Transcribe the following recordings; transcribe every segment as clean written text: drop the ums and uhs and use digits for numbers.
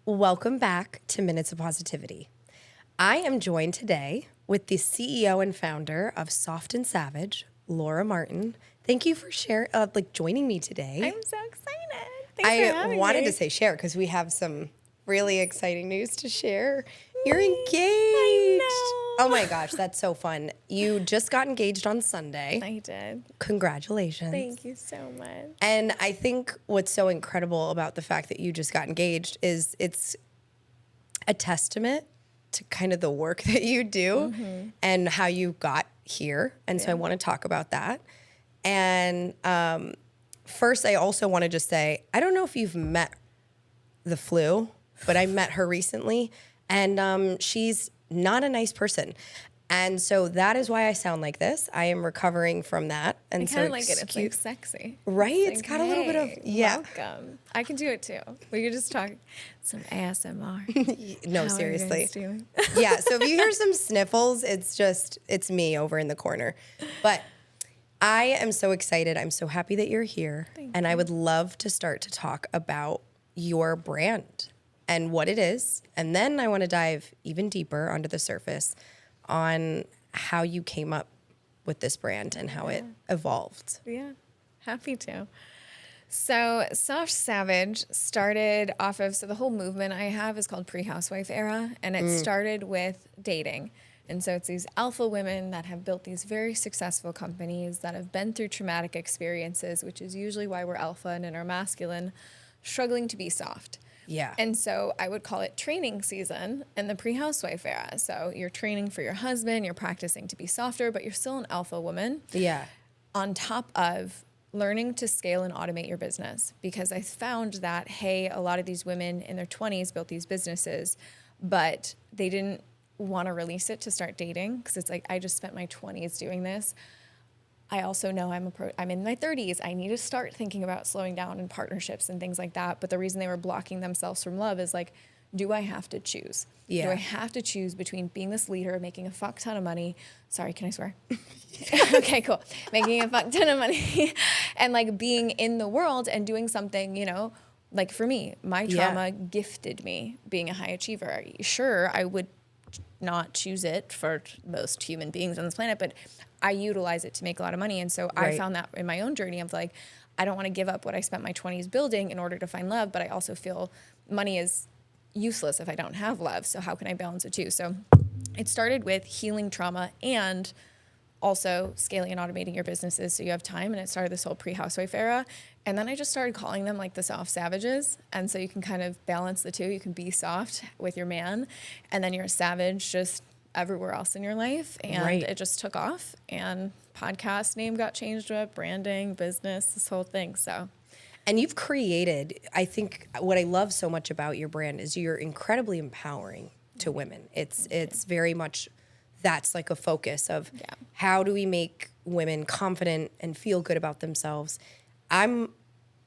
Welcome back to Minutes of Positivity. I am joined today with the CEO and founder of SoftxSavage, Laura Martin. Thank you for joining me today. I'm so excited. Thanks for having wanted me. to say share because we have some really exciting news to share. You're engaged. I know. Oh my gosh, that's so fun. You just got engaged on Sunday. I did. Congratulations. Thank you so much. And I think what's so incredible about the fact that you just got engaged is it's a testament to kind of the work that you do and how you got here. And so I want to talk about that. And first, I also want to just say, I don't know if you've met the flu, but I met her recently, and she's not a nice person. And so that is why I sound like this. I am recovering from that. And I so kind of like it. It's like sexy. Right? It's It's got a little bit of, Welcome. I can do it too. We could just talk some ASMR. No, How are you seriously. guys doing? Yeah, so if you hear some sniffles, it's me over in the corner. But I am so excited. I'm so happy that you're here. And I would love to start to talk about your brand and what it is. And then I want to dive even deeper under the surface on how you came up with this brand and how it evolved. Yeah, happy to. So SoftxSavage started off of, so the whole movement I have is called pre-housewife era, and it started with dating. And so it's these alpha women that have built these very successful companies that have been through traumatic experiences, which is usually why we're alpha and in our masculine, struggling to be soft. Yeah. And so I would call it training season in the pre-housewife era. So you're training for your husband, you're practicing to be softer, but you're still an alpha woman. Yeah. On top of learning to scale and automate your business. Because I found that, hey, a lot of these women in their 20s built these businesses, but they didn't want to release it to start dating because it's like, I just spent my 20s doing this. I also know I'm in my 30s. I need to start thinking about slowing down in partnerships and things like that. But the reason they were blocking themselves from love is like, do I have to choose? Yeah. Do I have to choose between being this leader, making a fuck ton of money? Sorry, can I swear? Okay, cool. Making a fuck ton of money and like being in the world and doing something, you know, like for me, my trauma gifted me being a high achiever. Sure, I would not choose it for most human beings on this planet, but I utilize it to make a lot of money. And so I found that in my own journey of like, I don't want to give up what I spent my 20s building in order to find love, but I also feel money is useless if I don't have love. So how can I balance it too? So it started with healing trauma and also scaling and automating your businesses so you have time. And it started this whole pre-housewife era. And then I just started calling them like the soft savages. And so you can kind of balance the two. You can be soft with your man, and then you're a savage just everywhere else in your life. And it just took off. And podcast name got changed to it, branding, business, this whole thing. So. And you've created, I think what I love so much about your brand is you're incredibly empowering to women. It's very much, that's like a focus of how do we make women confident and feel good about themselves. I'm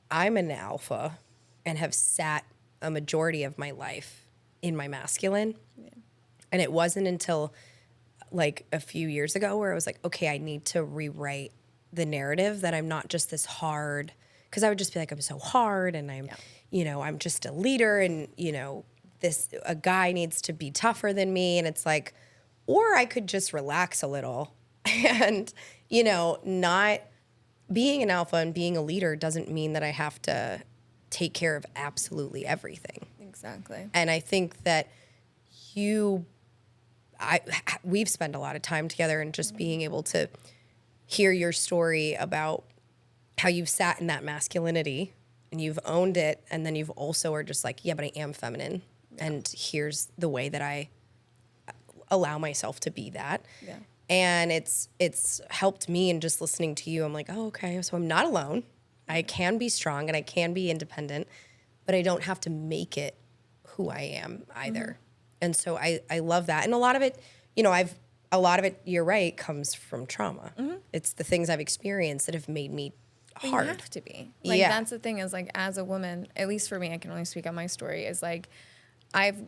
an alpha and have sat a majority of my life in my masculine. Yeah. And it wasn't until like a few years ago where I was like, okay, I need to rewrite the narrative that I'm not just this hard, because I would just be like, I'm so hard and I'm, I'm just a leader and, a guy needs to be tougher than me. And it's like, or I could just relax a little and, not being an alpha and being a leader doesn't mean that I have to take care of absolutely everything. Exactly. And I think that we've spent a lot of time together and just being able to hear your story about how you've sat in that masculinity and you've owned it. And then you've also are just like, yeah, but I am feminine. Yeah. And here's the way that I allow myself to be that. Yeah. And it's helped me in just listening to you. I'm like, oh, okay, so I'm not alone. I can be strong and I can be independent, but I don't have to make it who I am either. Mm-hmm. And so I love that. And a lot of it, you're right, comes from trauma. Mm-hmm. It's the things I've experienced that have made me hard. You have to be. That's the thing is like, as a woman, at least for me, I can only speak on my story, is like, I've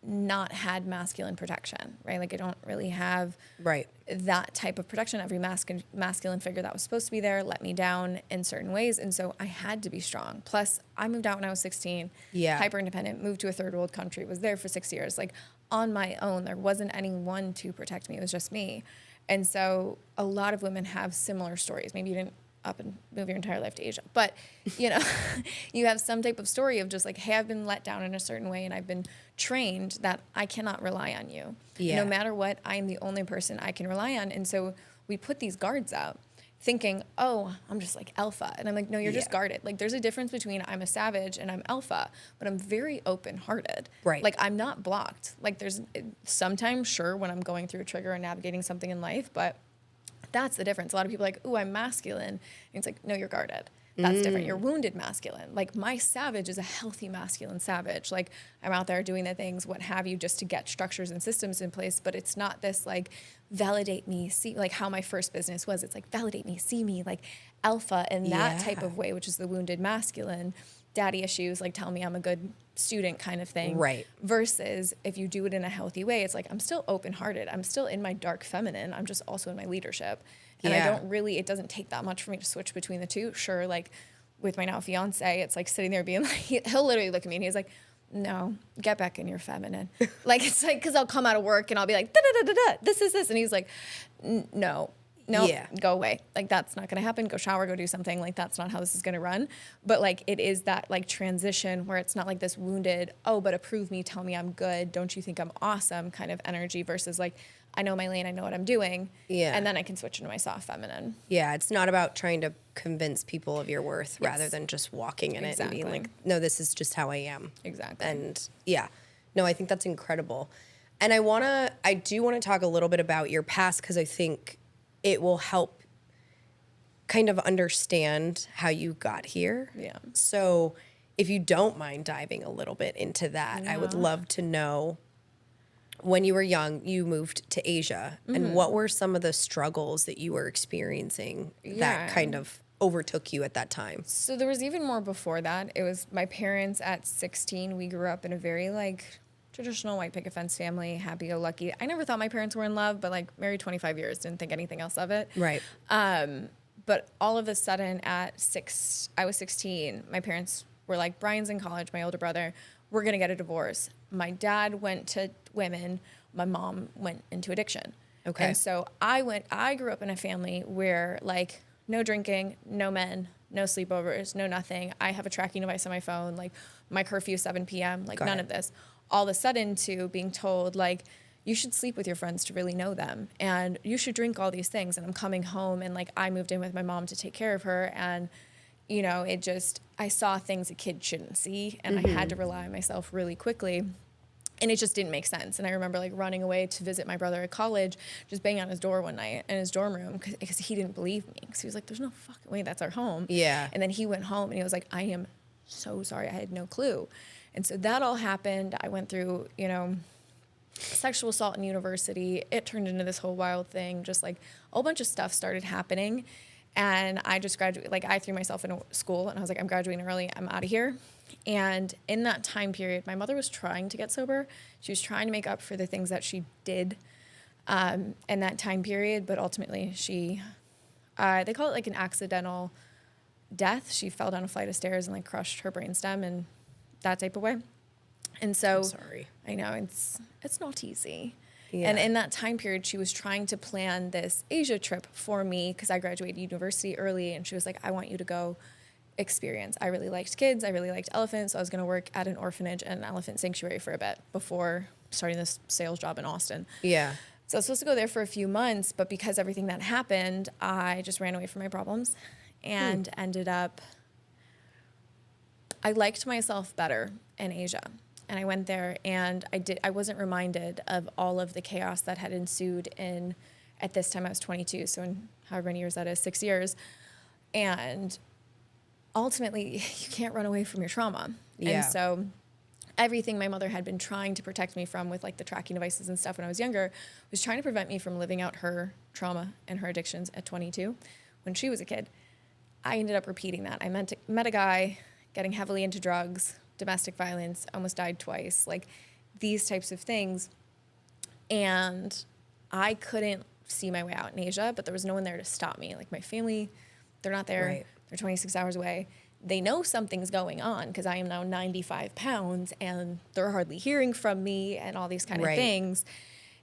not had masculine protection, right? Like I don't really have Right. that type of protection. Every masculine figure that was supposed to be there let me down in certain ways. And so I had to be strong. Plus I moved out when I was 16, Yeah. hyper independent, moved to a third world country, was there for 6 years, like on my own. There wasn't anyone to protect me. It was just me. And so a lot of women have similar stories. Maybe you didn't up and move your entire life to Asia, but you know, you have some type of story of just like, hey, I've been let down in a certain way and I've been trained that I cannot rely on you. Yeah. No matter what, I'm the only person I can rely on. And so we put these guards up thinking, oh, I'm just like alpha. And I'm like, no, you're just guarded. Like there's a difference between I'm a savage and I'm alpha, but I'm very open-hearted. Right. Like I'm not blocked. Like there's sometimes, sure, when I'm going through a trigger and navigating something in life, but that's the difference. A lot of people are like, ooh, I'm masculine. And it's like, no, you're guarded. That's different. You're wounded masculine. Like my savage is a healthy masculine savage. Like I'm out there doing the things, what have you, just to get structures and systems in place. But it's not this like validate me, see, like how my first business was. It's like validate me, see me, like alpha in that type of way, which is the wounded masculine. Daddy issues, like tell me I'm a good student kind of thing. Right. Versus if you do it in a healthy way, it's like I'm still open-hearted. I'm still in my dark feminine. I'm just also in my leadership. And I don't really, it doesn't take that much for me to switch between the two. Sure, like with my now fiance, it's like sitting there being like, he'll literally look at me and he's like, no, get back in your feminine. Like, it's like, because I'll come out of work and I'll be like, da-da-da-da-da, this is this. And he's like, no, go away. Like, that's not going to happen. Go shower, go do something. Like, that's not how this is going to run. But like, it is that like transition where it's not like this wounded, oh, but approve me, tell me I'm good. Don't you think I'm awesome kind of energy versus like, I know my lane, I know what I'm doing. Yeah. And then I can switch into my soft feminine. Yeah. It's not about trying to convince people of your worth rather than just walking in it and being like, no, this is just how I am. Exactly. And yeah, no, I think that's incredible. And I do want to talk a little bit about your past because I think it will help kind of understand how you got here. Yeah. So if you don't mind diving a little bit into that, I would love to know when you were young, you moved to Asia. And what were some of the struggles that you were experiencing that kind of overtook you at that time? So there was even more before that. It was my parents at 16. We grew up in a very like traditional white picket fence family, happy-go-lucky. I never thought my parents were in love, but like married 25 years, didn't think anything else of it. Right. But all of a sudden I was 16, my parents were like, Brian's in college, my older brother, we're going to get a divorce. My dad went to women, my mom went into addiction. Okay. And so I grew up in a family where like no drinking, no men, no sleepovers, no nothing. I have a tracking device on my phone, like my curfew 7 p.m., like none of this. All of a sudden to being told like, you should sleep with your friends to really know them. And you should drink all these things. And I'm coming home and like I moved in with my mom to take care of her. And, you know, I saw things a kid shouldn't see. And I had to rely on myself really quickly. And it just didn't make sense. And I remember like running away to visit my brother at college, just banging on his door one night in his dorm room because he didn't believe me. Because he was like, there's no fucking way that's our home. Yeah. And then he went home and he was like, I am so sorry. I had no clue. And so that all happened. I went through, you know, sexual assault in university. It turned into this whole wild thing. Just like a whole bunch of stuff started happening. And I just graduated, like I threw myself into school and I was like, I'm graduating early. I'm out of here. And in that time period, my mother was trying to get sober. She was trying to make up for the things that she did in that time period. But ultimately they call it like an accidental death. She fell down a flight of stairs and like crushed her brainstem and that type of way. And so I'm sorry. I know it's not easy. Yeah. And in that time period, she was trying to plan this Asia trip for me because I graduated university early. And she was like, I want you to go experience. I really liked kids. I really liked elephants. So I was going to work at an orphanage and an elephant sanctuary for a bit before starting this sales job in Austin. Yeah. So I was supposed to go there for a few months, but because everything that happened, I just ran away from my problems and ended up, I liked myself better in Asia. And I went there and I wasn't reminded of all of the chaos that had ensued at this time I was 22. So in however many years that is, 6 years. And ultimately you can't run away from your trauma. Yeah. And so everything my mother had been trying to protect me from with like the tracking devices and stuff when I was younger was trying to prevent me from living out her trauma and her addictions at 22 when she was a kid. I ended up repeating that. I met a guy getting heavily into drugs, domestic violence, almost died twice. Like these types of things. And I couldn't see my way out in Asia, but there was no one there to stop me. Like my family, they're not there. Right. They're 26 hours away. They know something's going on because I am now 95 pounds and they're hardly hearing from me and all these kind of things.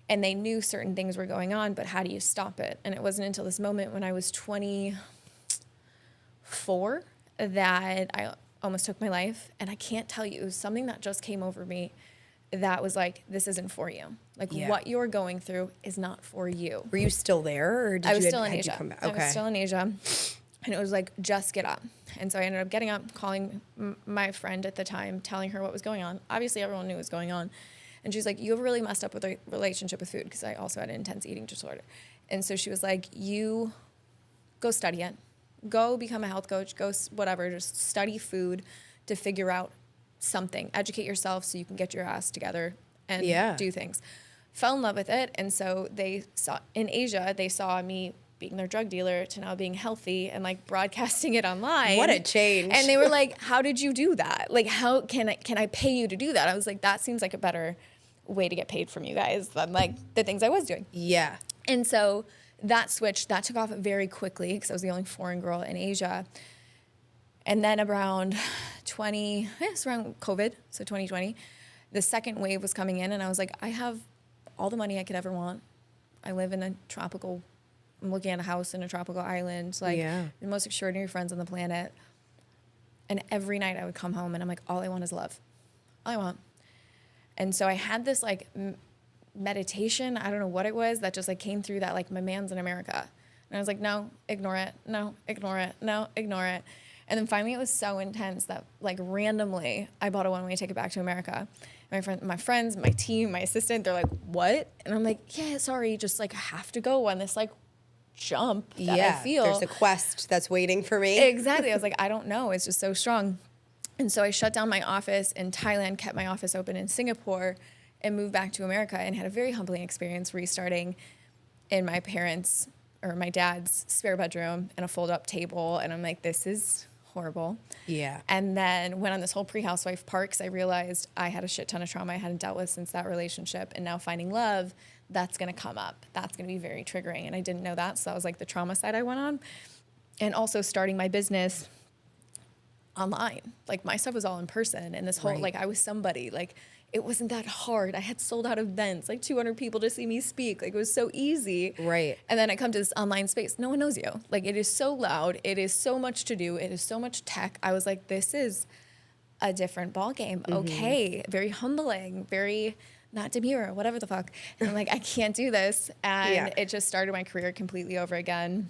And they knew certain things were going on, but how do you stop it? And it wasn't until this moment when I was 24 that I almost took my life. And I can't tell you, it was something that just came over me that was like, this isn't for you. Like what you're going through is not for you. Were you still there, or I was still in had Asia. you come back? I was still in Asia. And it was like, just get up. And so I ended up getting up, calling my friend at the time, telling her what was going on. Obviously, everyone knew what was going on. And she's like, you have really messed up with a relationship with food, because I also had an intense eating disorder. And so she was like, you go study it. Go become a health coach. Go whatever. Just study food to figure out something. Educate yourself so you can get your ass together and do things. Fell in love with it. And so they saw in Asia, they saw me being their drug dealer to now being healthy and like broadcasting it online. What a change. And they were like, how did you do that? Like, how can I pay you to do that? I was like, that seems like a better way to get paid from you guys than like the things I was doing. Yeah. And so that switch, that took off very quickly because I was the only foreign girl in Asia. And then around around COVID, so 2020, the second wave was coming in and I was like, I have all the money I could ever want. I live in I'm looking at a house in a tropical island, like the most extraordinary friends on the planet. And every night I would come home and I'm like, all I want is love. All I want. And so I had this like meditation, I don't know what it was, that just like came through that like, my man's in America. And I was like, no, ignore it. No, ignore it. No, ignore it. And then finally it was so intense that like randomly I bought a one-way ticket back to America. My friends, my team, my assistant, they're like, what? And I'm like, yeah, sorry, just like have to go on this like jump that I feel. There's a quest that's waiting for me. Exactly. I was like, I don't know. It's just so strong. And so I shut down my office in Thailand, kept my office open in Singapore, and moved back to America and had a very humbling experience restarting in my dad's spare bedroom and a fold-up table. And I'm like, this is horrible. Yeah. And then went on this whole pre-housewife part because I realized I had a shit ton of trauma I hadn't dealt with since that relationship. And now finding love, that's going to come up. That's going to be very triggering. And I didn't know that. So that was like the trauma side I went on. And also starting my business online. Like my stuff was all in person. And this whole, like I was somebody, like it wasn't that hard. I had sold out events, like 200 people to see me speak. Like it was so easy. Right. And then I come to this online space. No one knows you. Like it is so loud. It is so much to do. It is so much tech. I was like, this is a different ballgame. Mm-hmm. Okay. Very humbling, very not demure, whatever the fuck. And I'm like, I can't do this. And it just started my career completely over again.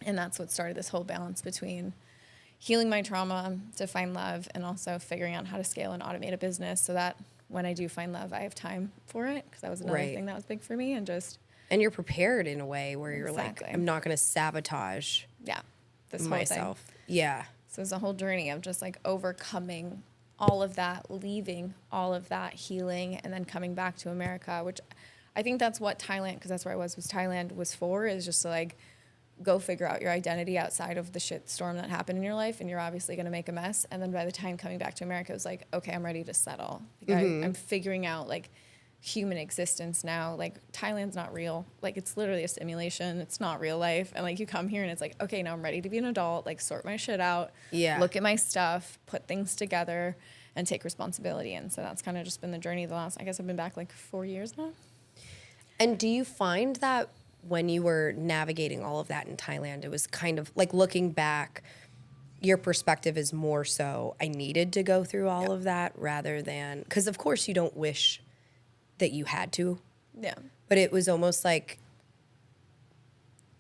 And that's what started this whole balance between healing my trauma to find love and also figuring out how to scale and automate a business so that when I do find love, I have time for it. Because that was another thing that was big for me. And you're prepared in a way where you're like, I'm not going to sabotage this myself. Whole thing. Yeah. So it's a whole journey of just like overcoming all of that, leaving all of that, healing, and then coming back to America, which I think that's what Thailand, because that's where I was Thailand was for, is just to like go figure out your identity outside of the shit storm that happened in your life, and you're obviously going to make a mess. And then by the time coming back to America, it was like, okay, I'm ready to settle. Like I'm figuring out like human existence now. Like Thailand's not real. Like it's literally a simulation. It's not real life. And like you come here and it's like, okay, now I'm ready to be an adult, like sort my shit out, look at my stuff, put things together and take responsibility. And so that's kind of just been the journey the last, I guess I've been back like 4 years now. And do you find that when you were navigating all of that in Thailand, it was kind of like looking back, your perspective is more so, I needed to go through all of that rather than, because of course you don't wish that you had to. Yeah. But it was almost like,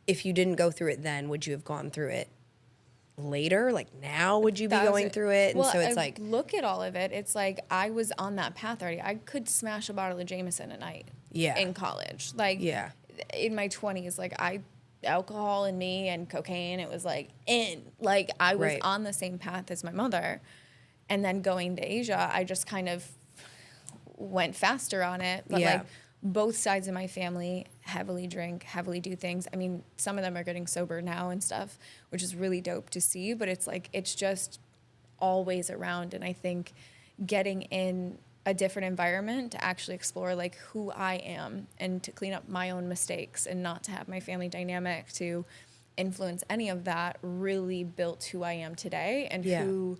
if you didn't go through it then, would you have gone through it later? Like now, would you be going through it? And well, so it's like, look at all of it. It's like I was on that path already. I could smash a bottle of Jameson a night in college. Like in my 20s, like alcohol and me and cocaine, it was like like I was on the same path as my mother. And then going to Asia, I just kind of went faster on it. But like both sides of my family heavily drink, heavily do things. I mean, some of them are getting sober now and stuff, which is really dope to see. But it's like, it's just always around. And I think getting in a different environment to actually explore like who I am and to clean up my own mistakes and not to have my family dynamic to influence any of that, really built who I am today and who,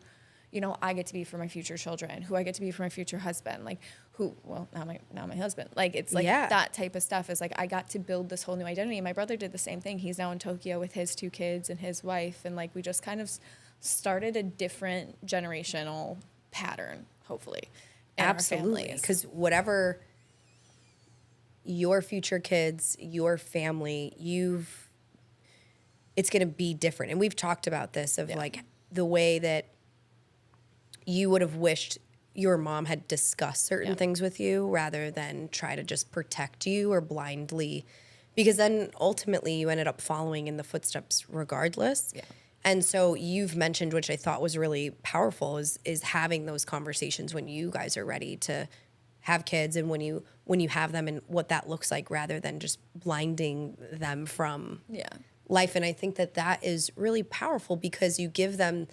you know, I get to be for my future children, who I get to be for my future husband, like who, well, now my husband, like, it's like that type of stuff is like, I got to build this whole new identity. My brother did the same thing. He's now in Tokyo with his 2 kids and his wife. And like, we just kind of started a different generational pattern, hopefully. Absolutely. Because whatever your future kids, your family, it's going to be different. And we've talked about this of like the way that you would have wished your mom had discussed certain things with you rather than try to just protect you or blindly, because then ultimately you ended up following in the footsteps regardless. Yeah. And so you've mentioned, which I thought was really powerful, is having those conversations when you guys are ready to have kids and when you have them and what that looks like rather than just blinding them from life. And I think that is really powerful because you give them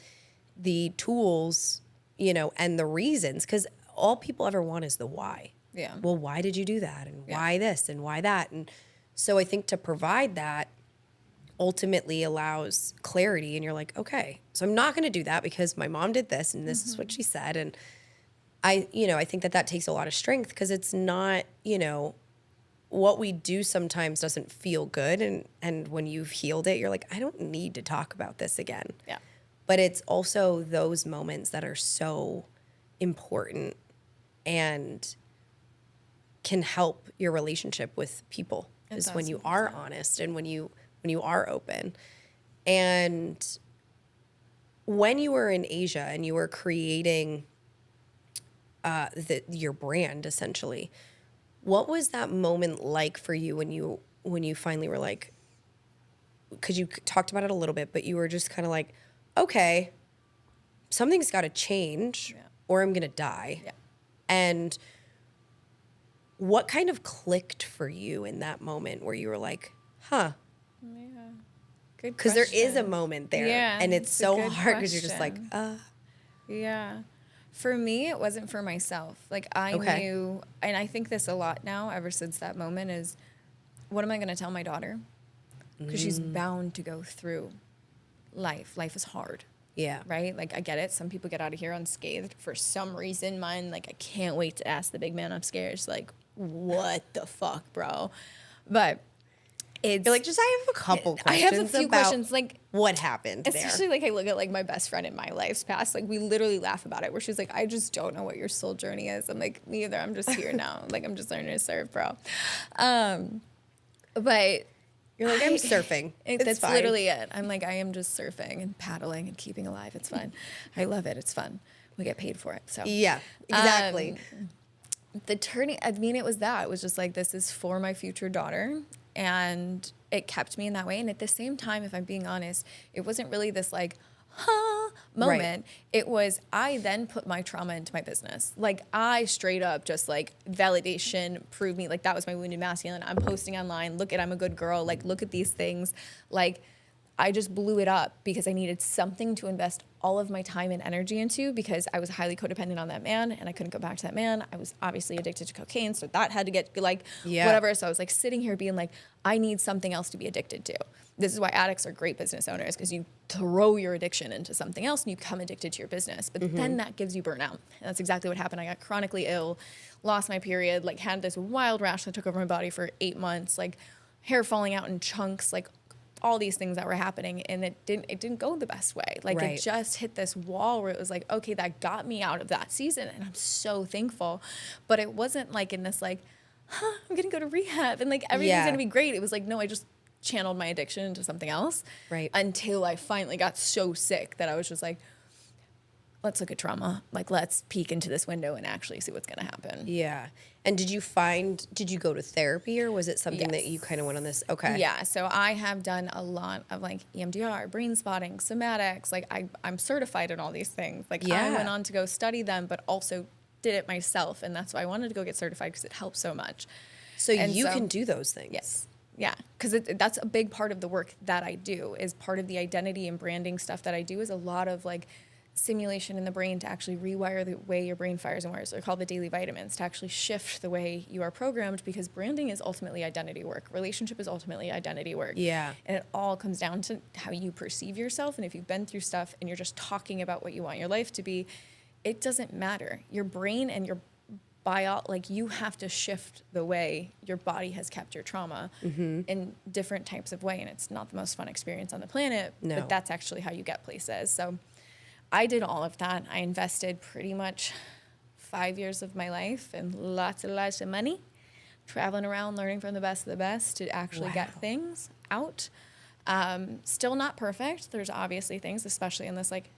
the tools, you know, and the reasons, because all people ever want is the why. Yeah. Well, why did you do that? And why this and why that? And so I think to provide that ultimately allows clarity, and you're like, okay, so I'm not going to do that because my mom did this and this is what she said. And I think that takes a lot of strength because it's not, you know, what we do sometimes doesn't feel good. And when you've healed it, you're like, I don't need to talk about this again. Yeah. But it's also those moments that are so important and can help your relationship with people is when you are honest and when you are open. And when you were in Asia and you were creating your brand, essentially, what was that moment like for you when you finally were like, because you talked about it a little bit, but you were just kind of like, okay, something's got to change or I'm going to die. Yeah. And what kind of clicked for you in that moment where you were like, huh? Yeah. Good. Because there is a moment there. Yeah. And it's so hard because you're just like, Yeah. For me, it wasn't for myself. Like I knew, and I think this a lot now ever since that moment is, what am I going to tell my daughter? Because she's bound to go through life. Life is hard. Yeah. Right? Like I get it. Some people get out of here unscathed. For some reason, mine, like I can't wait to ask the big man upstairs, like, what the fuck, bro? But it's you're like, just I have a couple questions. I have a few questions, like what happened especially there? Like I look at like my best friend in my life's past, like we literally laugh about it where she's like, I just don't know what your soul journey is. I'm like, me either. I'm just here now. Like I'm just learning to surf, bro. But you're like, I'm surfing. That's fine. Literally it. I'm like, I am just surfing and paddling and keeping alive. It's fun. I love it. It's fun. We get paid for it. So yeah, exactly. The turning, I mean, it was that. It was just like, this is for my future daughter. And it kept me in that way. And at the same time, if I'm being honest, it wasn't really this like, moment. Right. It was, I then put my trauma into my business. Like I straight up just like validation, prove me, like that was my wounded masculine. I'm posting online, look at, I'm a good girl. Like, look at these things. Like I just blew it up because I needed something to invest all of my time and energy into because I was highly codependent on that man and I couldn't go back to that man. I was obviously addicted to cocaine, so that had to get like whatever. So I was like sitting here being like, I need something else to be addicted to. This is why addicts are great business owners because you throw your addiction into something else and you become addicted to your business. But then that gives you burnout. And that's exactly what happened. I got chronically ill, lost my period, like had this wild rash that took over my body for 8 months, like hair falling out in chunks, like all these things that were happening, and it didn't go the best way. Like it just hit this wall where it was like, okay, that got me out of that season, and I'm so thankful. But it wasn't like in this like, I'm gonna go to rehab and like everything's gonna be great. It was like, no, I just channeled my addiction into something else. Right. Until I finally got so sick that I was just like, let's look at trauma. Like, let's peek into this window and actually see what's gonna happen. Yeah. And did you go to therapy or was it something that you kind of went on this? Okay. Yeah. So I have done a lot of like EMDR, brain spotting, somatics. Like I'm certified in all these things. Like I went on to go study them, but also did it myself. And that's why I wanted to go get certified because it helps so much. So you can do those things. Yes. Yeah. Because that's a big part of the work that I do is part of the identity and branding stuff that I do is a lot of like simulation in the brain to actually rewire the way your brain fires and wires. They're called the daily vitamins, to actually shift the way you are programmed, because branding is ultimately identity work. Relationship is ultimately identity work. Yeah. And it all comes down to how you perceive yourself. And if you've been through stuff and you're just talking about what you want your life to be, it doesn't matter. Your brain and your like you have to shift the way your body has kept your trauma in different types of way. And it's not the most fun experience on the planet, but that's actually how you get places. So I did all of that. I invested pretty much 5 years of my life and lots and lots of money traveling around, learning from the best of the best to actually get things out. Still not perfect. There's obviously things, especially in this like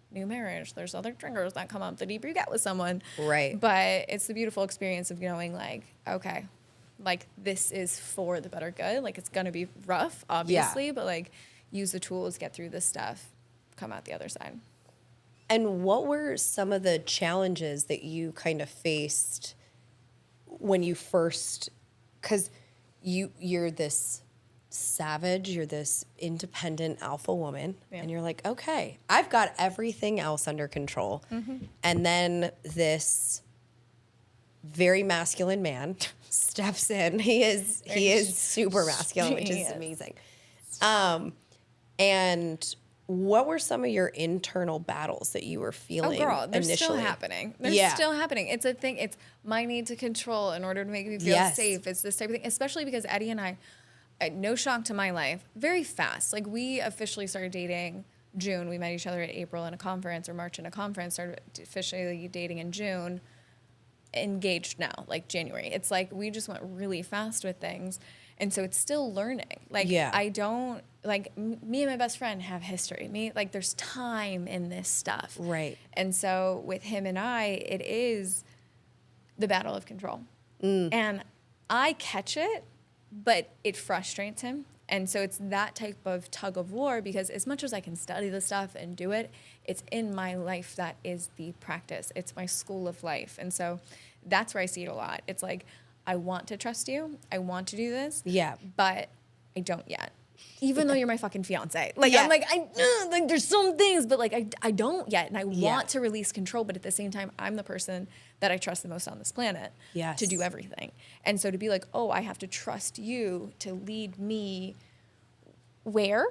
new marriage, there's other triggers that come up the deeper you get with someone. Right. But it's the beautiful experience of knowing like, okay, like this is for the better good. Like it's going to be rough, obviously, but like use the tools, get through this stuff, come out the other side. And what were some of the challenges that you kind of faced when you first, because you're this savage, you're this independent alpha woman, and you're like, okay, I've got everything else under control. And then this very masculine man steps in. He is super masculine, which is amazing. And what were some of your internal battles that you were feeling? Oh, girl, they're initially? still happening. They're still happening. It's a thing. It's my need to control in order to make me feel safe. It's this type of thing, especially because Eddie and I, no shock to my life, very fast. Like we officially started dating June. We met each other at April in a conference, or March in a conference, started officially dating in June, engaged now, like January. It's like we just went really fast with things. And so it's still learning. Like I don't, like me and my best friend have history. Like there's time in this stuff. Right. And so with him and I, it is the battle of control. And I catch it, but it frustrates him. And so it's that type of tug of war, because as much as I can study the stuff and do it, it's in my life that is the practice. It's my school of life. And so that's where I see it a lot. It's like, I want to trust you. I want to do this. Yeah. But I don't yet. Even though you're my fucking fiance. Like, I'm like, like there's some things, but like, I don't yet. And I want to release control. But at the same time, I'm the person that I trust the most on this planet to do everything. And so to be like, oh, I have to trust you to lead me where,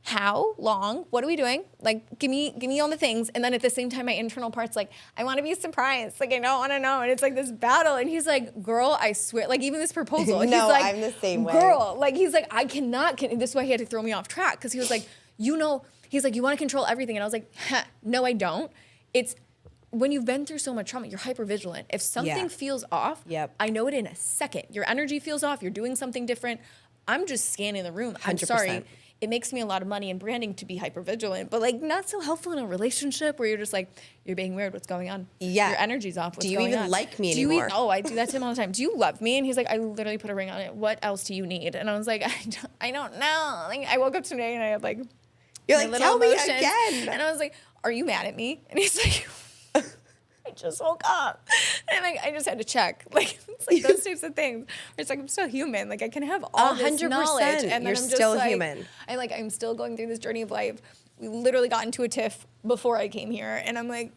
how, long, what are we doing? Like, give me all the things. And then at the same time, my internal part's like, I want to be surprised. Like, I don't want to know. And it's like this battle. And he's like, girl, I swear, like even this proposal. And no, he's like, I'm the same way. Girl, like he's like, I cannot. This is why he had to throw me off track. Because he was like, he's like, you want to control everything. And I was like, no, I don't. It's when you've been through so much trauma, you're hyper vigilant. If something feels off, I know it in a second. Your energy feels off. You're doing something different. I'm just scanning the room. I'm 100%. Sorry. It makes me a lot of money in branding to be hyper vigilant, but like not so helpful in a relationship where you're just like, you're being weird. What's going on? Yeah. Your energy's off. What's do you going even on? Like me anymore? Oh, I do that to him all the time. Do you love me? And he's like, I literally put a ring on it. What else do you need? And I was like, I don't know. Like I woke up today and I had like, you're like, tell me again. And I was like, are you mad at me? And he's like, I just woke up. And like, I just had to check. Like, it's like those types of things. It's like, I'm still human. Like I can have all this knowledge. And then you're I'm just still like, human. I'm still going through this journey of life. We literally got into a tiff before I came here. And I'm like,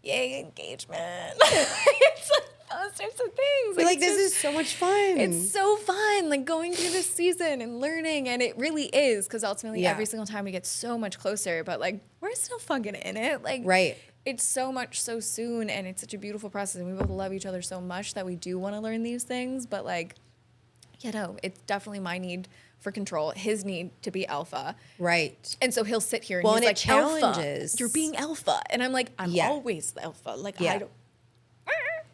yay, engagement. It's like those types of things. Like this is so much fun. It's so fun, like going through this season and learning. And it really is, because ultimately every single time we get so much closer, but like we're still fucking in it. Like, it's so much so soon, and it's such a beautiful process, and we both love each other so much that we do want to learn these things. But like, it's definitely my need for control, his need to be alpha. Right. And so he'll sit here and he's like, challenges. Alpha, you're being alpha. And I'm like, I'm always the alpha. Like, I don't.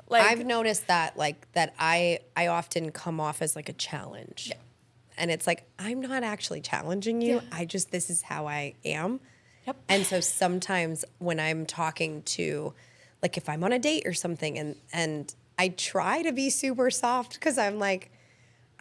Like, I've noticed that, like, that I often come off as like a challenge. Yeah. And it's like, I'm not actually challenging you. This is how I am. Yep. And so sometimes when I'm talking to, like if I'm on a date or something and I try to be super soft because I'm like,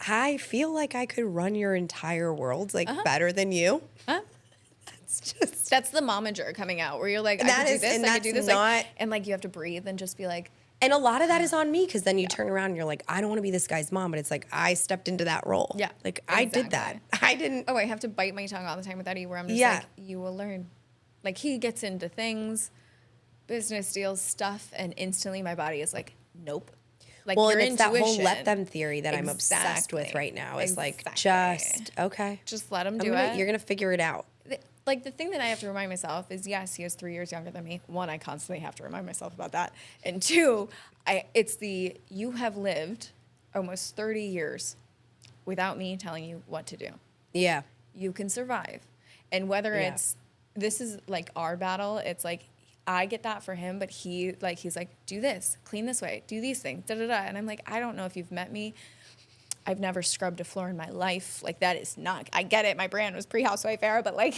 I feel like I could run your entire world like better than you. That's the momager coming out where you're like, I could do this, I could do this. And like you have to breathe and just be like. And a lot of that is on me, because then you turn around and you're like, I don't want to be this guy's mom. But it's like, I stepped into that role. Yeah. Like I did that. I didn't. Oh, I have to bite my tongue all the time with Eddie where I'm just like, you will learn. Like he gets into things, business deals, stuff, and instantly my body is like, nope. Like well, your and it's that whole intuition. let them theory that I'm obsessed with Exactly. right now. Is like, Exactly. okay. Just let him do it. You're going to figure it out. Like the thing that I have to remind myself is, yes, he is 3 years younger than me. One, I constantly have to remind myself about that. And two, you have lived almost 30 years without me telling you what to do. Yeah. You can survive. And whether this is like our battle, it's like, I get that for him, but he's like, do this, clean this way, do these things, da da da. And I'm like, I don't know if you've met me. I've never scrubbed a floor in my life. Like that is not, I get it. My brand was pre-Housewife era, but like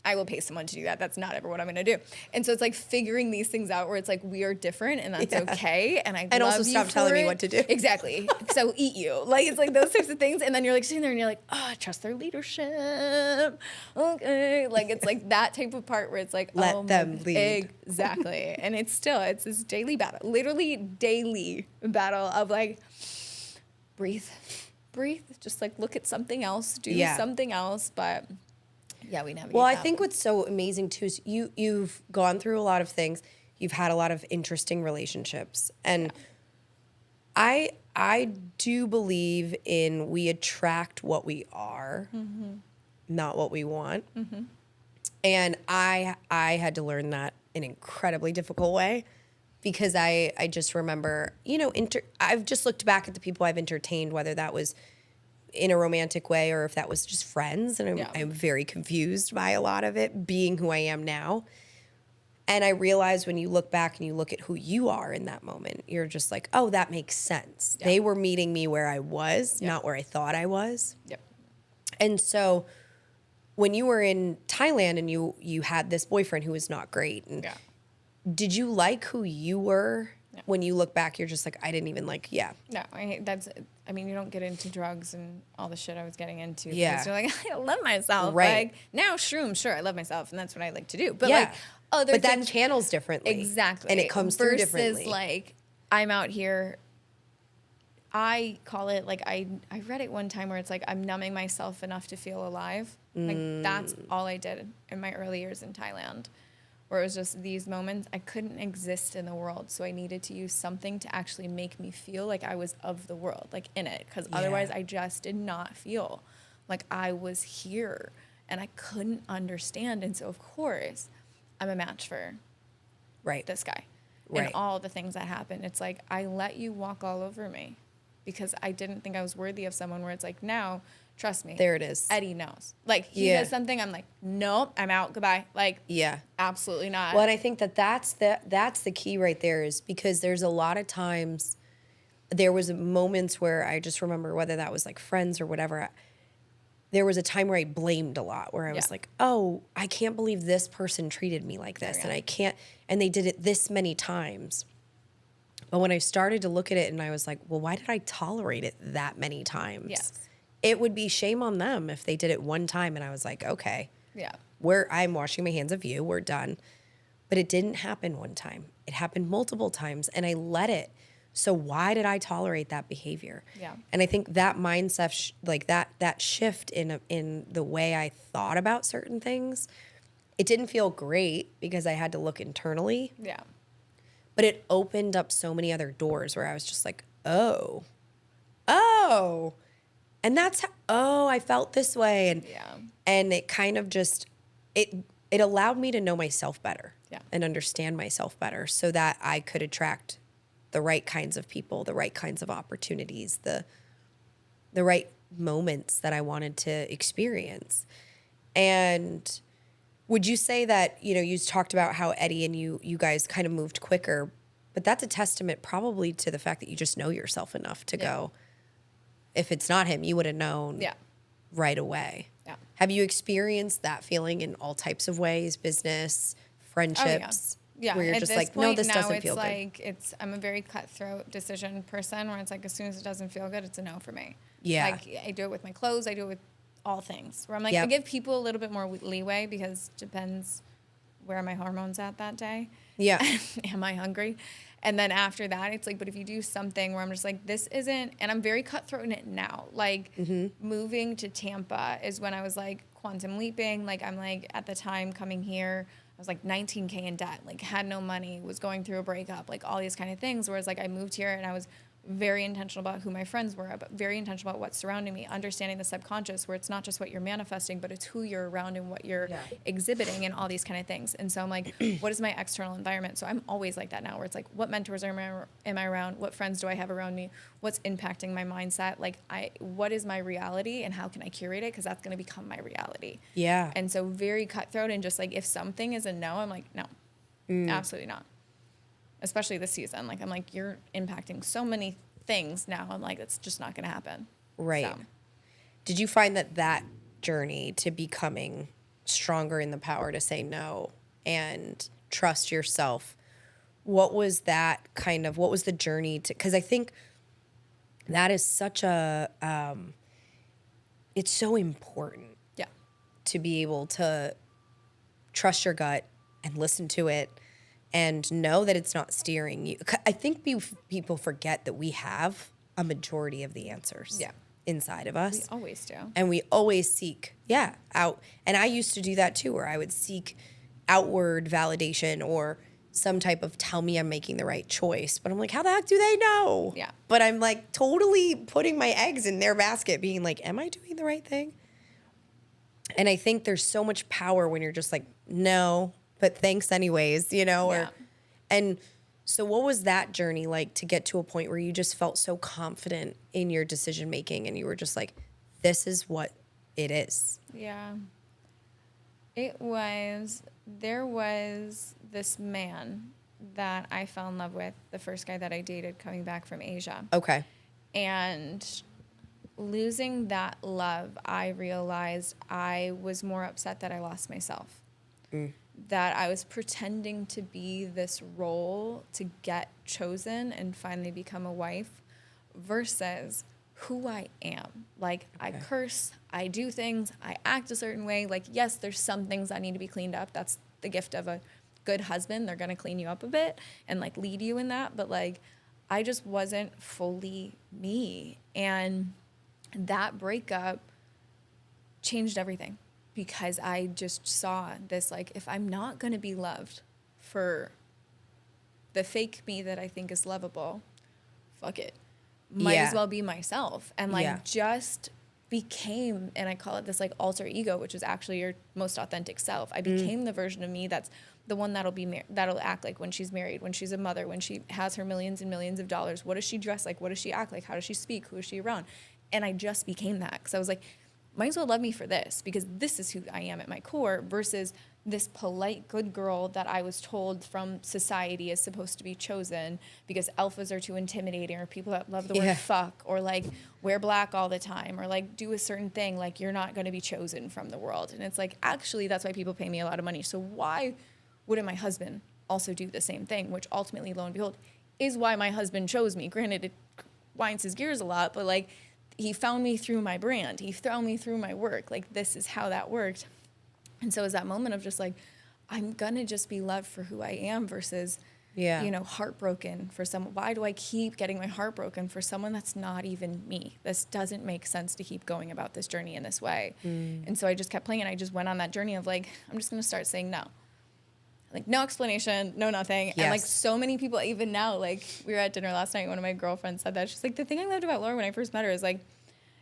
I will pay someone to do that. That's not ever what I'm going to do. And so it's like figuring these things out where it's like, we are different and that's okay. And I love also you stop for telling me it. what to do. Exactly. So eat you. Like, it's like those types of things. And then you're like sitting there and you're like, oh, I trust their leadership. Okay. Like, it's like that type of part where it's like, let them lead. Exactly. And it's this daily battle, literally daily battle of like, breathe, just like look at something else, do something else. But yeah, we navigate. Well, I think what's so amazing too is you've gone through a lot of things. You've had a lot of interesting relationships. And I do believe in we attract what we are, not what we want. And I had to learn that in an incredibly difficult way because I just remember, I've just looked back at the people I've entertained, whether that was in a romantic way or if that was just friends. And I'm very confused by a lot of it being who I am now. And I realized when you look back and you look at who you are in that moment, you're just like, oh, that makes sense. They were meeting me where I was, not where I thought I was. And so when you were in Thailand and you had this boyfriend who was not great, and did you like who you were? When you look back, you're just like, I didn't even like, No, I mean, you don't get into drugs and all the shit I was getting into. Yeah. Because you're like, I love myself. Right. Like, now, shrooms, sure, I love myself, and that's what I like to do. But like, other but things. that channels differently. Exactly. And it comes through versus differently. Like, I'm out here, I call it, like, I read it one time where it's like, I'm numbing myself enough to feel alive. Like, that's all I did in my early years in Thailand. Where it was just these moments, I couldn't exist in the world, so I needed to use something to actually make me feel like I was of the world, like in it, because otherwise I just did not feel like I was here, and I couldn't understand, and so of course, I'm a match for this guy. And all the things that happen, it's like, I let you walk all over me, because I didn't think I was worthy of someone where it's like, now, trust me. There it is. Eddie knows. Like, he does something, I'm like, nope, I'm out, goodbye. Like, absolutely not. Well, and I think that's the key right there, is because there's a lot of times, there was moments where I just remember, whether that was like friends or whatever, there was a time where I blamed a lot, where I was like, oh, I can't believe this person treated me like this, and I can't, and they did it this many times. But when I started to look at it and I was like, well, why did I tolerate it that many times? It would be shame on them if they did it one time and I was like, okay, I'm washing my hands of you, we're done. But it didn't happen one time. It happened multiple times and I let it. So why did I tolerate that behavior? And I think that mindset, like that shift in the way I thought about certain things, it didn't feel great because I had to look internally. But it opened up so many other doors where I was just like, oh. And that's how, I felt this way. And it kind of just, it allowed me to know myself better and understand myself better so that I could attract the right kinds of people, the right kinds of opportunities, the right moments that I wanted to experience. And would you say that, you talked about how Eddie and you guys kind of moved quicker, but that's a testament probably to the fact that you just know yourself enough to go, if it's not him, you would have known right away. Have you experienced that feeling in all types of ways, business, friendships? Where you're just like, no, this doesn't feel good. I'm a very cutthroat decision person where it's like, as soon as it doesn't feel good, it's a no for me. Like, I do it with my clothes. I do it with all things. Where I'm like, I give people a little bit more leeway because it depends where are my hormones at that day. Am I hungry? And then after that, it's like, but if you do something where I'm just like, this isn't, and I'm very cutthroat in it now. Like, moving to Tampa is when I was like, quantum leaping. Like, I'm like, at the time coming here, I was like 19K in debt, like had no money, was going through a breakup, like all these kind of things. Whereas like I moved here and I was very intentional about who my friends were, but very intentional about what's surrounding me, understanding the subconscious, where it's not just what you're manifesting, but it's who you're around and what you're exhibiting and all these kind of things. And so I'm like, what is my external environment? So I'm always like that now, where it's like, what mentors am I around? What friends do I have around me? What's impacting my mindset? Like, what is my reality and how can I curate it? Because that's going to become my reality. Yeah. And so very cutthroat, and just like, if something is a no, I'm like, no, absolutely not. Especially this season. Like, I'm like, you're impacting so many things now. I'm like, it's just not going to happen. Right. So. Did you find that journey to becoming stronger in the power to say no and trust yourself, what was that kind of, what was the journey to, because I think that is such a, it's so important to be able to trust your gut and listen to it and know that it's not steering you. I think people forget that we have a majority of the answers inside of us. We always do. And we always seek, out. And I used to do that too, where I would seek outward validation or some type of tell me I'm making the right choice. But I'm like, how the heck do they know? Yeah. But I'm like totally putting my eggs in their basket, being like, am I doing the right thing? And I think there's so much power when you're just like, no, but thanks anyways, you know? Yeah. And so what was that journey like to get to a point where you just felt so confident in your decision making and you were just like, this is what it is? Yeah. There was this man that I fell in love with, the first guy that I dated coming back from Asia. Okay. And losing that love, I realized I was more upset that I lost myself. That I was pretending to be this role to get chosen and finally become a wife versus who I am. Like, I curse, I do things, I act a certain way. Like, yes, there's some things that need to be cleaned up. That's the gift of a good husband. They're going to clean you up a bit and like lead you in that. But like, I just wasn't fully me. And that breakup changed everything, because I just saw this, like, if I'm not going to be loved for the fake me that I think is lovable, fuck it. Might as well be myself. And like just became, and I call it this like alter ego, which is actually your most authentic self. I became the version of me that's the one that'll be that'll act like when she's married, when she's a mother, when she has her millions and millions of dollars. What does she dress like? What does she act like? How does she speak? Who is she around? And I just became that, because I was like, might as well love me for this, because this is who I am at my core, versus this polite good girl that I was told from society is supposed to be chosen because alphas are too intimidating, or people that love the word fuck, or like wear black all the time, or like do a certain thing, like you're not going to be chosen from the world. And it's like, actually, that's why people pay me a lot of money. So why wouldn't my husband also do the same thing? Which ultimately, lo and behold, is why my husband chose me. Granted, it winds his gears a lot, but like, he found me through my brand. He found me through my work. Like, this is how that worked. And so it was that moment of just like, I'm going to just be loved for who I am versus, you know, heartbroken for someone. Why do I keep getting my heart broken for someone that's not even me? This doesn't make sense to keep going about this journey in this way. And so I just kept playing, and I just went on that journey of like, I'm just going to start saying no. Like, no explanation, no nothing. And like, so many people, even now, like, we were at dinner last night, one of my girlfriends said that. She's like, the thing I loved about Laura when I first met her is like,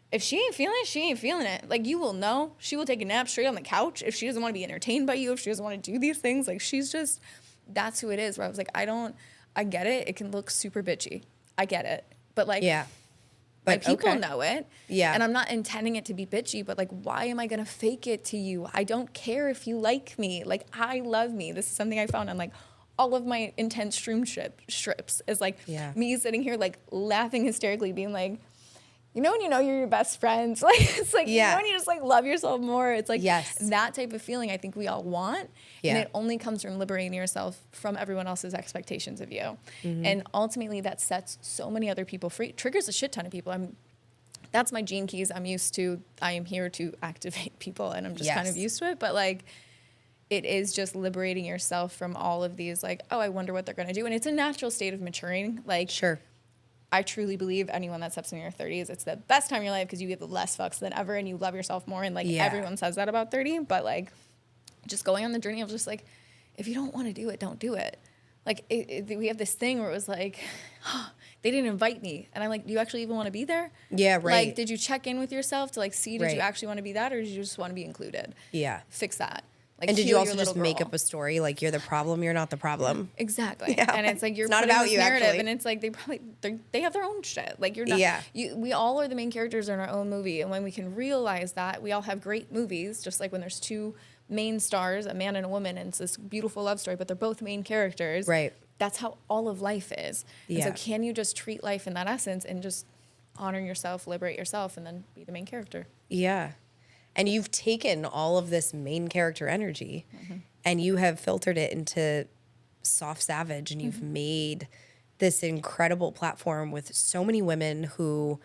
if she ain't feeling it, she ain't feeling it. Like, you will know. She will take a nap straight on the couch if she doesn't want to be entertained by you, if she doesn't want to do these things. Like, she's just, that's who it is. Where I was like, I get it. It can look super bitchy. I get it. But like, but people know it. And I'm not intending it to be bitchy, but like, why am I going to fake it to you? I don't care if you like me. Like, I love me. This is something I found on like all of my intense stream strips is like me sitting here like laughing hysterically, being like, you know, when you know you're your best friends, like, it's like, you know, when you just like love yourself more, it's like that type of feeling I think we all want. And it only comes from liberating yourself from everyone else's expectations of you. And ultimately that sets so many other people free, triggers a shit ton of people. That's my gene keys. I am here to activate people, and I'm just kind of used to it. But like, it is just liberating yourself from all of these, like, oh, I wonder what they're going to do. And it's a natural state of maturing. Like, I truly believe anyone that steps in your 30s, it's the best time of your life because you give less fucks than ever and you love yourself more. And like everyone says that about 30, but like just going on the journey of just like, if you don't want to do it, don't do it. Like we have this thing where it was like, they didn't invite me. And I'm like, do you actually even want to be there? Yeah, right. Like, did you check in with yourself to like see, did you actually want to be that or did you just want to be included? Yeah. Fix that. Like, and did you also just make up a story like you're the problem, you're not the problem? Exactly. Yeah. And it's like you're not putting about this you narrative, actually. and it's like they have their own shit. Like you're not. Yeah. We all are the main characters in our own movie, and when we can realize that, we all have great movies. Just like when there's two main stars, a man and a woman, and it's this beautiful love story, but they're both main characters. Right. That's how all of life is. Yeah. And so can you just treat life in that essence and just honor yourself, liberate yourself, and then be the main character? Yeah. And you've taken all of this main character energy and you have filtered it into SoftxSavage, and you've made this incredible platform with so many women who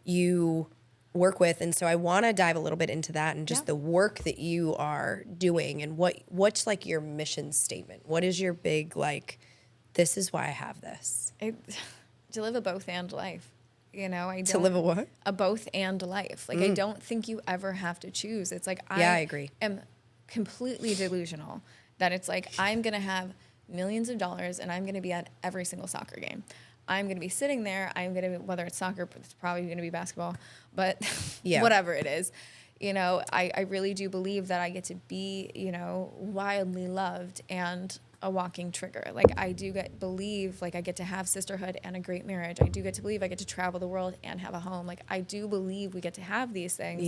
you work with. And so I want to dive a little bit into that and just the work that you are doing and what's like your mission statement. What is your big, like, this is why I have this? To live a both and life. You know, To live a what? A both and life. Like, I don't think you ever have to choose. It's like, I agree. am completely delusional that it's like, I'm going to have millions of dollars and I'm going to be at every single soccer game. I'm going to be sitting there. I'm going to, whether it's soccer, but it's probably going to be basketball, but whatever it is, you know, I really do believe that I get to be, you know, wildly loved and a walking trigger. Like I do believe like I get to have sisterhood and a great marriage. I do get to believe I get to travel the world and have a home. Like I do believe we get to have these things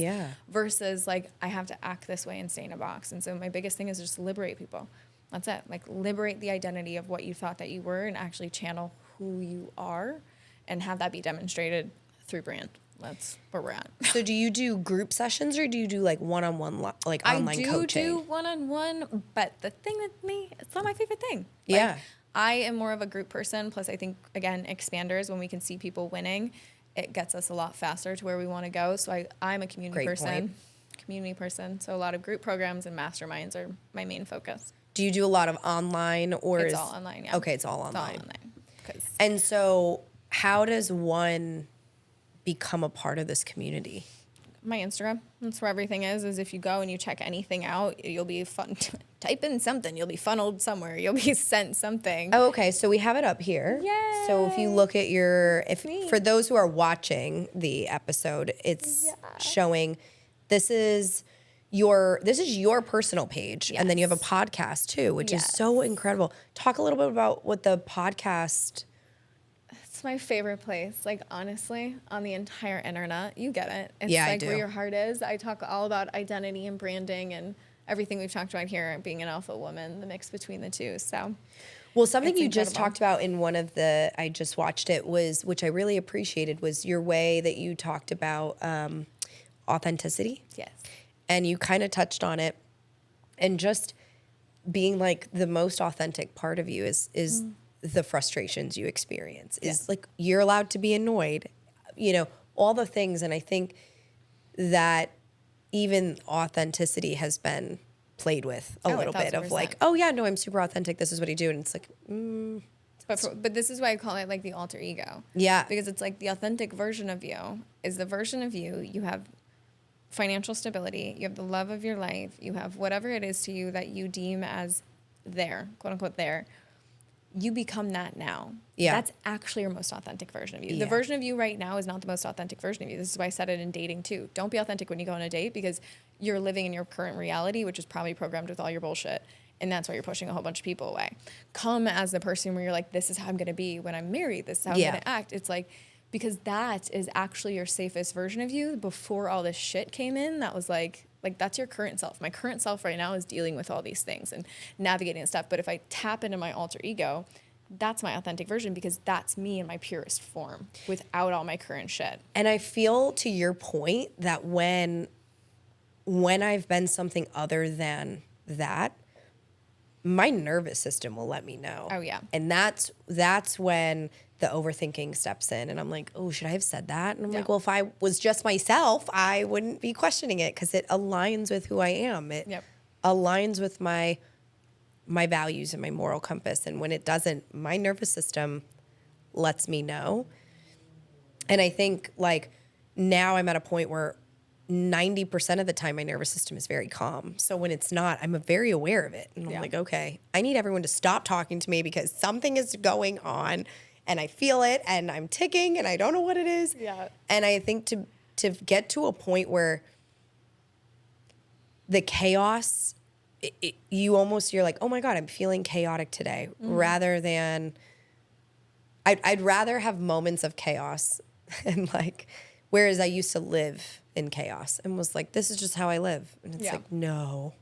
versus like I have to act this way and stay in a box. And so my biggest thing is just liberate people. That's it. Like liberate the identity of what you thought that you were and actually channel who you are and have that be demonstrated through brand. That's where we're at. So do you do group sessions or do you do like one-on-one, like online coaching? I do one-on-one, but the thing with me, it's not my favorite thing. Like, I am more of a group person. Plus I think, again, expanders, when we can see people winning, it gets us a lot faster to where we want to go. So I'm a community person. So a lot of group programs and masterminds are my main focus. Do you do a lot of online or It's all online, yeah. Okay, it's all online. It's all online. And so how does one become a part of this community? My Instagram. That's where everything is if you go and you check anything out, you'll be type in something, you'll be funneled somewhere, you'll be sent something. Oh, okay. So we have it up here. Yay. So if you look at for those who are watching the episode, it's showing this is your personal page. And then you have a podcast too, which is so incredible. Talk a little bit about what the podcast. It's my favorite place, like honestly, on the entire internet. You get it. It's I like do. Where your heart is. I talk all about identity and branding and everything we've talked about here, being an alpha woman, the mix between the two. So, well, something you just talked about in one of I just watched it which I really appreciated, was your way that you talked about authenticity. Yes. And you kind of touched on it, and just being like the most authentic part of you is the frustrations you experience, is like you're allowed to be annoyed, you know, all the things. And I think that even authenticity has been played with a little bit of like, oh yeah, no, I'm super authentic. This is what I do. And it's like, But this is why I call it like the alter ego. Yeah. Because it's like the authentic version of you is the version of you. You have financial stability. You have the love of your life. You have whatever it is to you that you deem as there, quote unquote there. You become that now. Yeah. That's actually your most authentic version of you. Yeah. The version of you right now is not the most authentic version of you. This is why I said it in dating too. Don't be authentic when you go on a date, because you're living in your current reality, which is probably programmed with all your bullshit. And that's why you're pushing a whole bunch of people away. Come as the person where you're like, this is how I'm going to be when I'm married. This is how I'm going to act. It's like, because that is actually your safest version of you. Before all this shit came in, that was like that's your current self. My current self right now is dealing with all these things and navigating and stuff. But if I tap into my alter ego, that's my authentic version, because that's me in my purest form without all my current shit. And I feel, to your point, that when I've been something other than that, my nervous system will let me know. Oh yeah. And that's when the overthinking steps in, and I'm like, oh, should I have said that? And I'm like, well, if I was just myself, I wouldn't be questioning it, because it aligns with who I am. It aligns with my values and my moral compass. And when it doesn't, my nervous system lets me know. And I think like now I'm at a point where 90% of the time my nervous system is very calm. So when it's not, I'm very aware of it. And I'm like, okay, I need everyone to stop talking to me because something is going on and I feel it and I'm ticking and I don't know what it is. Yeah. And I think to get to a point where the chaos, you're like, oh my God, I'm feeling chaotic today, rather than, I'd rather have moments of chaos and like, whereas I used to live in chaos and was like, this is just how I live. And it's like, no,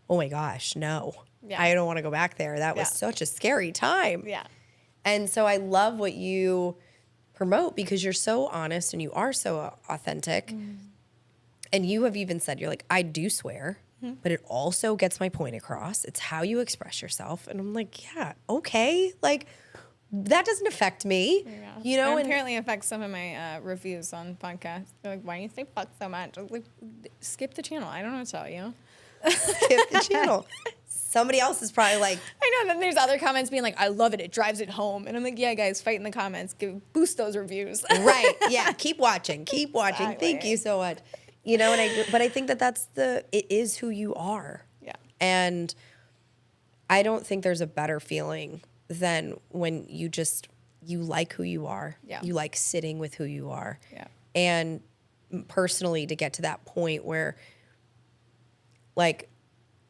oh my gosh, no, I don't want to go back there. That was such a scary time. Yeah. And so I love what you promote because you're so honest and you are so authentic. And you have even said, you're like, I do swear, but it also gets my point across. It's how you express yourself. And I'm like, yeah, okay. Like, that doesn't affect me, you know? And apparently affects some of my reviews on podcasts. They're like, why do you say fuck so much? I was like, skip the channel. I don't know what to tell you. Skip the channel. Somebody else is probably like... I know, then there's other comments being like, I love it. It drives it home. And I'm like, yeah, guys, fight in the comments. Boost those reviews. Right. Yeah. Keep watching. Keep watching. Exactly. Thank you so much. You know, but I think it is who you are. Yeah. And I don't think there's a better feeling than when you like who you are. Yeah. You like sitting with who you are. Yeah. And personally, to get to that point where, like,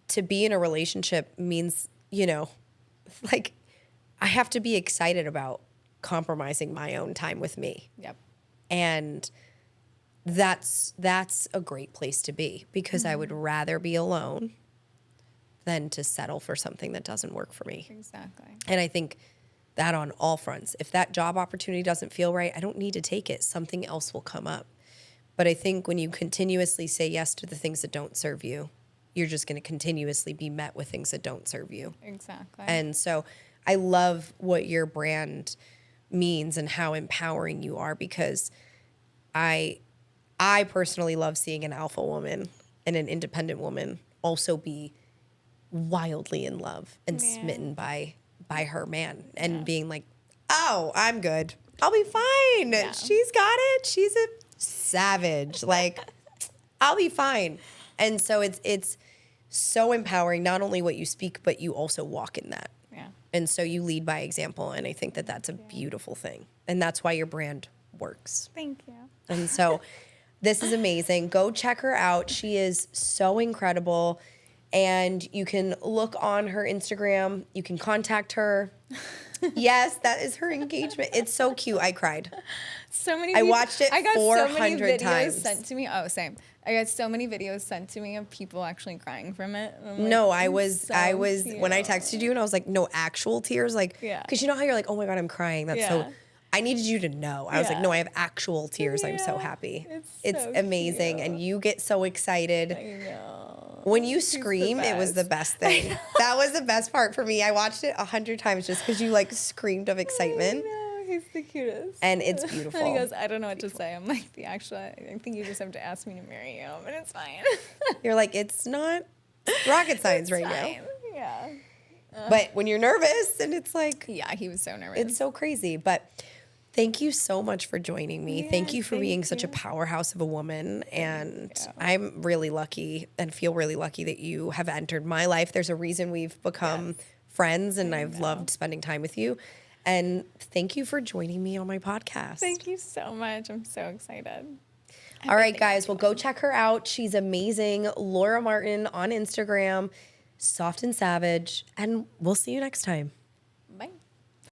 to be in a relationship means, you know, like, I have to be excited about compromising my own time with me. Yep. And that's a great place to be because I would rather be alone than to settle for something that doesn't work for me. Exactly. And I think that on all fronts. If that job opportunity doesn't feel right, I don't need to take it. Something else will come up. But I think when you continuously say yes to the things that don't serve you, you're just going to continuously be met with things that don't serve you. Exactly. And so I love what your brand means and how empowering you are because I personally love seeing an alpha woman and an independent woman also be wildly in love and smitten by her man and being like, oh, I'm good. I'll be fine. Yeah. She's got it. She's a savage. Like, I'll be fine. And so it's so empowering, not only what you speak, but you also walk in that. Yeah. And so you lead by example. And I think that that's a beautiful thing. And that's why your brand works. Thank you. And so this is amazing. Go check her out. She is so incredible. And you can look on her Instagram. You can contact her. Yes, that is her engagement. It's so cute. I cried. So many. I watched it 400 times. Sent to me. Oh, same. I got so many videos sent to me of people actually crying from it. Like, no, I was cute. when I texted you and I was like, no actual tears, like, Yeah. because you know how you're like, oh my God, I'm crying. That's so. I needed you to know. I was like, no, I have actual tears. I'm so happy. It's so amazing, cute. and you get so excited. I know. When you scream, it was the best thing. That was the best part for me. I watched it 100 times just because you like screamed of excitement. I know, he's the cutest. And it's beautiful. And he goes, I don't know what to say. I'm like, I think you just have to ask me to marry you, but it's fine. You're like, it's not rocket science right fine. now. Yeah. But when you're nervous and it's like, Yeah, he was so nervous. it's so crazy. But thank you so much for joining me. Yeah, thank you for being thank such a you. powerhouse of a woman. And I'm really lucky and feel really lucky that you have entered my life. There's a reason we've become friends and I've loved spending time with you. And thank you for joining me on my podcast. Thank you so much. I'm so excited. All right, guys. Well, go check her out. She's amazing. Laura Martin on Instagram, SoftxSavage. And we'll see you next time.